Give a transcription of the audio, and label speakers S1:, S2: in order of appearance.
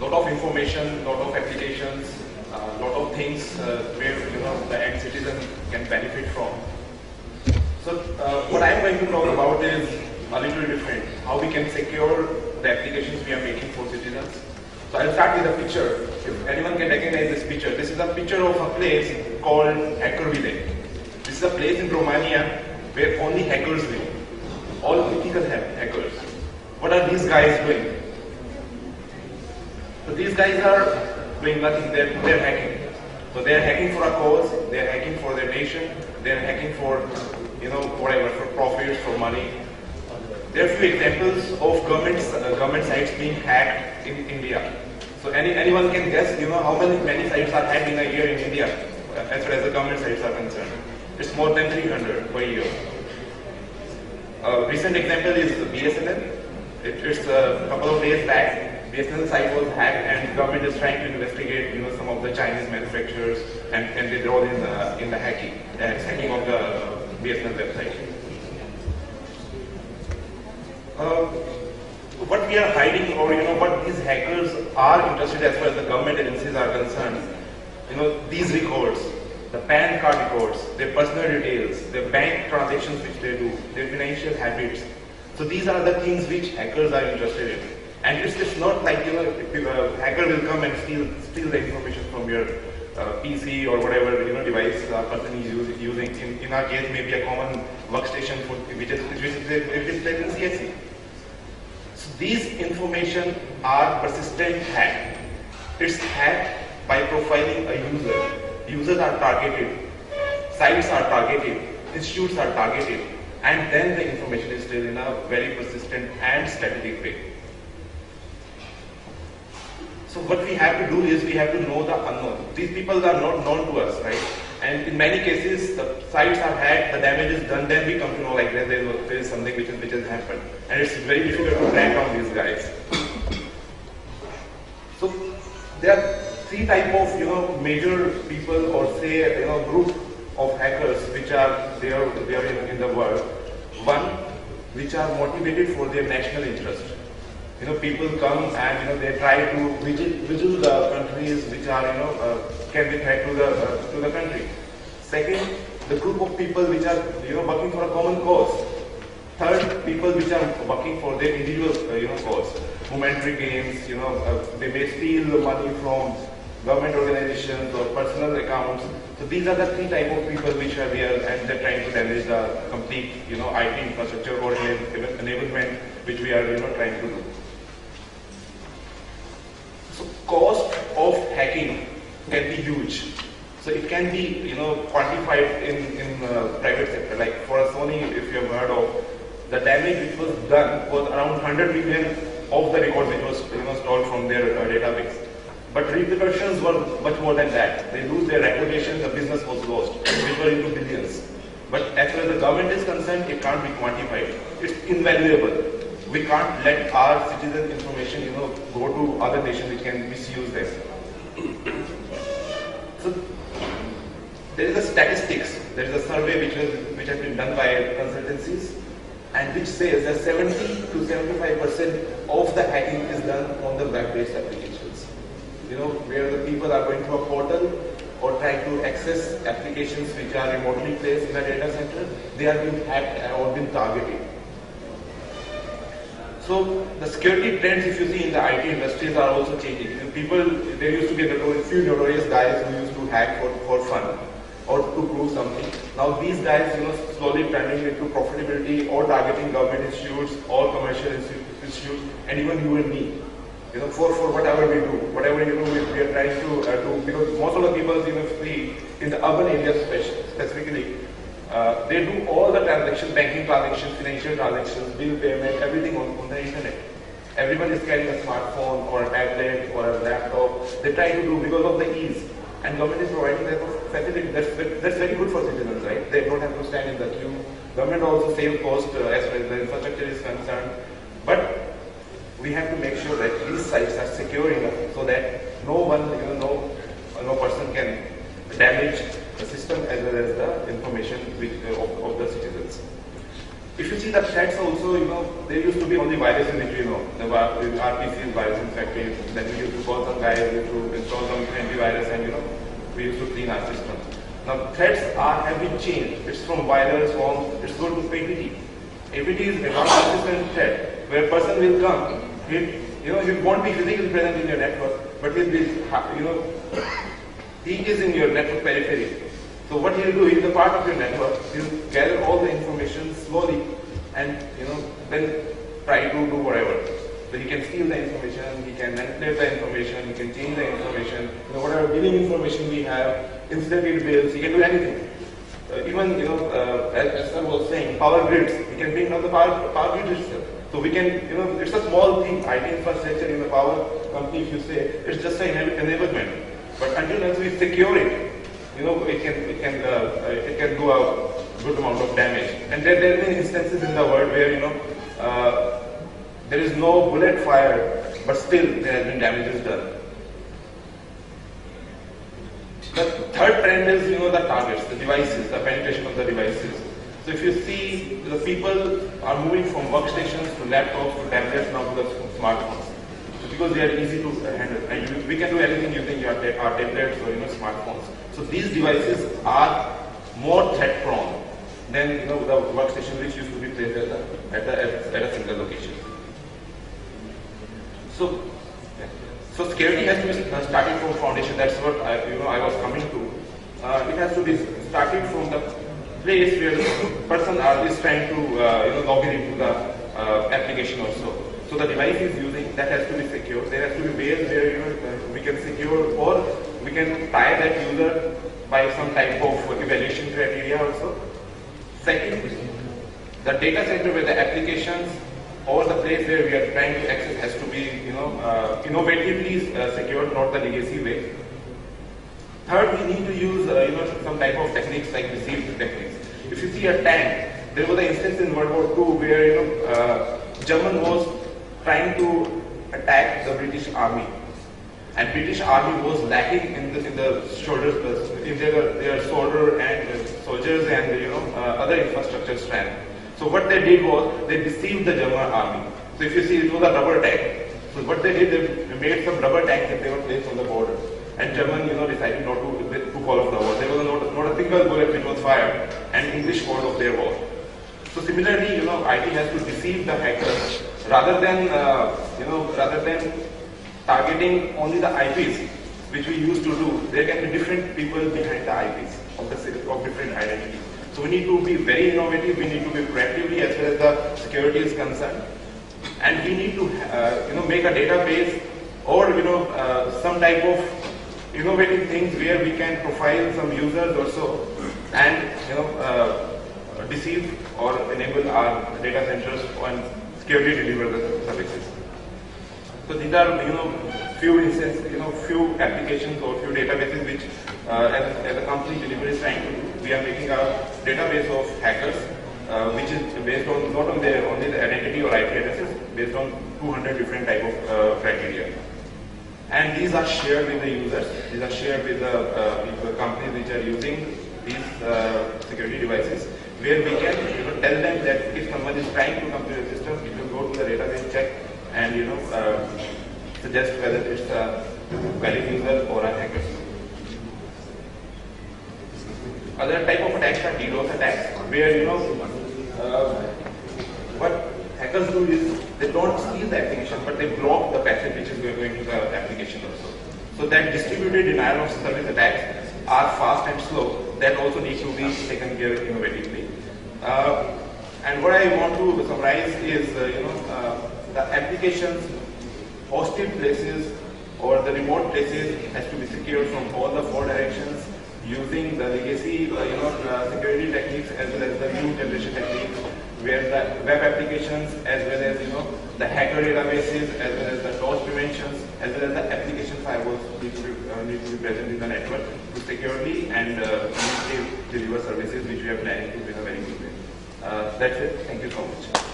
S1: lot of information, lot of applications, lot of things where the end citizen can benefit from. So what I'm going to talk about is a little different. How we can secure the applications we are making for citizens. So I'll start with a picture. If anyone can recognize this picture, this is a picture of a place called Hackerville. This is a place in Romania where only hackers live. All ethical hackers. What are these guys doing? So these guys are doing nothing. They're hacking. So they're hacking for a cause. They're hacking for their nation. They're hacking for whatever, for profits, for money. There are a few examples of government sites being hacked in India. So anyone can guess, how many sites are hacked in a year in India, as far as the government sites are concerned. It's more than 300 per year. A recent example is the BSNL. It's a couple of days back, BSNL site was hacked, and government is trying to investigate, some of the Chinese manufacturers, and they draw in the hacking of the BSNL website. What we are hiding, or what these hackers are interested as far as the government agencies are concerned, these records, the PAN card records, their personal details, their bank transactions which they do, their financial habits. So these are the things which hackers are interested in. And it's not like a hacker will come and steal the information from your PC or whatever device a person is using. In our case, maybe a common workstation which is placed in CSC. So these information are persistent hacked. It's hacked by profiling a user. Users are targeted, sites are targeted, institutes are targeted, and then the information is still in a very persistent and strategic way. So what we have to do is we have to know the unknown. These people are not known to us, right? And in many cases, the sites are hacked, the damage is done, then we come to know like there is something which has happened. And it's very difficult to track down these guys. So there are three types of major people, or say group of hackers which are there in the world. One, which are motivated for their national interest. People come and they try to vigil the countries which are can be threat to the country. Second, the group of people which are working for a common cause. Third, people which are working for their individual cause. Momentary gains. They may steal the money from government organizations or personal accounts. So these are the three types of people which are there, and they're trying to damage the complete IT infrastructure or enablement which we are trying to do. So cost of hacking can be huge. So it can be quantified in private sector. Like for a Sony, if you have heard of, the damage which was done was around 100 million of the records which was stolen from their database. But repercussions were much more than that. They lose their reputation, the business was lost, which were into billions. But as far as the government is concerned, it can't be quantified. It's invaluable. We can't let our citizen information, go to other nations which can misuse them. So there is a statistics. There is a survey which has been done by consultancies, and which says that 70 to 75% of the hacking is done on the web-based applications. Where the people are going to a portal or trying to access applications which are remotely placed in a data center, they are being hacked or being targeted. So the security trends, if you see in the IT industries, are also changing. There used to be a few notorious guys who used to hack for fun or to prove something. Now these guys, slowly turning into profitability or targeting government institutes or commercial institutes, and even you and me. For whatever we do, we are trying to do, because most of the people, in the urban areas specifically, they do all the transactions, banking transactions, financial transactions, bill payment, everything on the internet. Everyone is carrying a smartphone or a tablet or a laptop. They try to do because of the ease. And government is providing that facility. That's very good for citizens, right? They don't have to stand in the queue. Government also save cost as far as the infrastructure is concerned. But we have to make sure that these sites are secure enough so that no one, no person can damage the system as well as the information of the citizens. If you see the threats also, there used to be only viruses which we know. The our PC is virus infected. Then we used to call some guy to install some antivirus, and we used to clean our systems. Now threats have been changed. It's from virus, it's going to APT. APT is a non-persistent threat, where a person will come, he won't be physically present in your network, but he'll be, he is in your network periphery. So what he'll do, he's a part of your network, he'll gather all the information slowly, and then try to do whatever. So he can steal the information, he can manipulate the information, he can change the information, whatever billing information we have, instantly bills, he can do anything. Even, as Sir was saying, power grids, he can bring down the power grid itself. So we can, it's a small thing, IT infrastructure in the power company, if you say, it's just an enablement. But until we secure it, it can do a good amount of damage. And there have been instances in the world where, there is no bullet fired, but still there has been damages done. The third trend is, the targets, the devices, the penetration of the devices. So if you see, the people are moving from workstations to laptops to tablets now to the smartphones. So because they are easy to handle, and we can do everything using our tablets or smartphones. So these devices are more threat prone than the workstation which used to be placed at a single location. So security has to be started from foundation. That's what I was coming to. It has to be started from the place where the person is trying to log in into the application also. So the device is using, that has to be secure. There has to be ways where we can secure, or we can tie that user by some type of evaluation criteria also. Second, the data center where the applications or the place where we are trying to access has to be innovatively secured, not the legacy way. Third, we need to use some type of techniques like received techniques. If you see a tank, there was an instance in World War II where German was trying to attack the British Army, and British Army was lacking in the shoulders, in their soldier and soldiers and other infrastructure strength. So what they did was they deceived the German army. So if you see, it was a rubber tank. So what they did, they made some rubber tanks that they were placed on the border. And German, decided not to call off the war. There was not a single bullet which was fired, and English called off their war. So similarly, IT has to deceive the hackers rather than targeting only the IPs, which we used to do. There can be different people behind the IPs of different identities. So we need to be very innovative. We need to be proactively as far as the security is concerned, and we need to make a database or some type of innovative things where we can profile some users or so, and deceive or enable our data centers and securely deliver the services. So these are few instances, few applications or few databases which as a company Delivery is trying to do. We are making a database of hackers which is based on not on only the identity or IP addresses, based on 200 different type of criteria. And these are shared with the users. These are shared with the companies which are using these security devices, where we can tell them that if someone is trying to come to the system, it will go to the database, check, and suggest whether it's a valid user or a hacker. Other type of attacks are DDoS attacks, where what hackers do is they don't steal the application, but they block the packet which is going to the application also. So that distributed denial of service attacks are fast and slow. That also needs to be taken care of innovatively. And what I want to summarize is, the applications, hosted places or the remote places has to be secured from all the four directions using the legacy, security techniques as well as the new generation techniques, where the web applications as well as the hacker databases as well as the DOS preventions as well as the application firewalls need to be present in the network to securely and deliver services which we are planning to do in a very good way. That's it. Thank you so much.